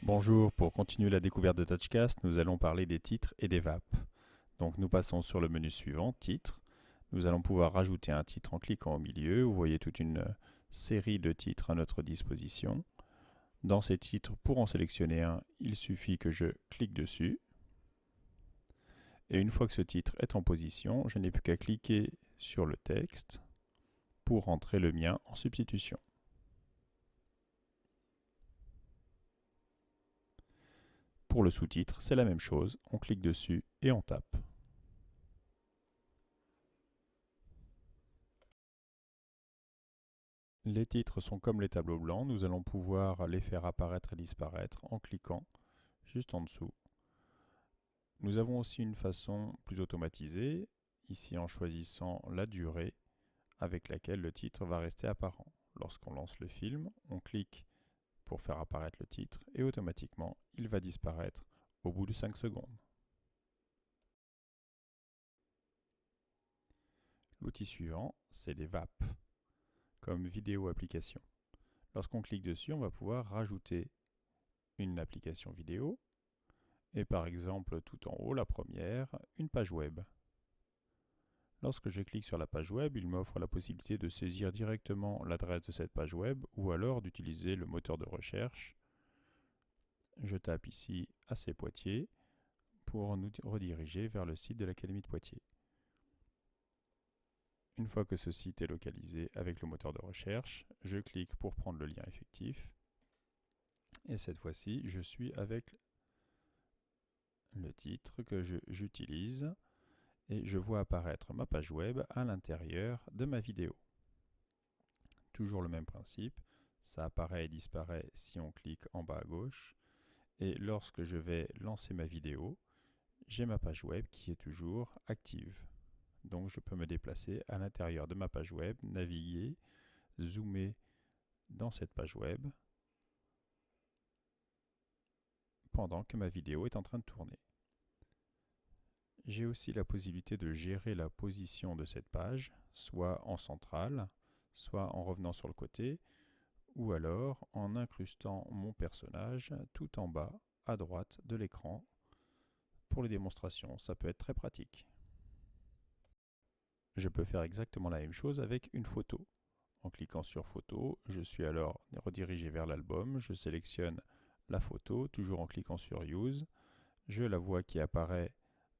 Bonjour, pour continuer la découverte de Touchcast, nous allons parler des titres et des VAP. Donc nous passons sur le menu suivant, titres. Nous allons pouvoir rajouter un titre en cliquant au milieu. Vous voyez toute une série de titres à notre disposition. Dans ces titres, pour en sélectionner un, il suffit que je clique dessus. Et une fois que ce titre est en position, je n'ai plus qu'à cliquer sur le texte pour entrer le mien en substitution. Pour le sous-titre, c'est la même chose, on clique dessus et on tape. Les titres sont comme les tableaux blancs, nous allons pouvoir les faire apparaître et disparaître en cliquant juste en dessous. Nous avons aussi une façon plus automatisée, ici en choisissant la durée avec laquelle le titre va rester apparent. Lorsqu'on lance le film, on clique pour faire apparaître le titre et automatiquement il va disparaître au bout de 5 secondes. L'outil suivant, c'est les VAP, comme vidéo application. Lorsqu'on clique dessus, on va pouvoir rajouter une application vidéo et par exemple tout en haut, la première, une page web. Lorsque je clique sur la page web, il m'offre la possibilité de saisir directement l'adresse de cette page web ou alors d'utiliser le moteur de recherche. Je tape ici AC Poitiers pour nous rediriger vers le site de l'Académie de Poitiers. Une fois que ce site est localisé avec le moteur de recherche, je clique pour prendre le lien effectif. Et cette fois-ci, je suis avec le titre que j'utilise et je vois apparaître ma page web à l'intérieur de ma vidéo. Toujours le même principe, ça apparaît et disparaît si on clique en bas à gauche. Et lorsque je vais lancer ma vidéo, j'ai ma page web qui est toujours active. Donc je peux me déplacer à l'intérieur de ma page web, naviguer, zoomer dans cette page web pendant que ma vidéo est en train de tourner. J'ai aussi la possibilité de gérer la position de cette page, soit en centrale, soit en revenant sur le côté, ou alors en incrustant mon personnage tout en bas à droite de l'écran. Pour les démonstrations, ça peut être très pratique. Je peux faire exactement la même chose avec une photo. En cliquant sur photo, je suis alors redirigé vers l'album, je sélectionne la photo, toujours en cliquant sur use, je la vois qui apparaît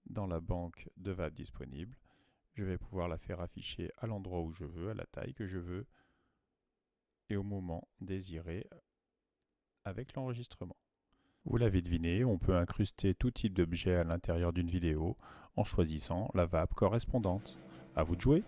dans la banque de VAP disponible. Je vais pouvoir la faire afficher à l'endroit où je veux, à la taille que je veux et au moment désiré avec l'enregistrement. Vous l'avez deviné, on peut incruster tout type d'objet à l'intérieur d'une vidéo en choisissant la VAP correspondante. À vous de jouer!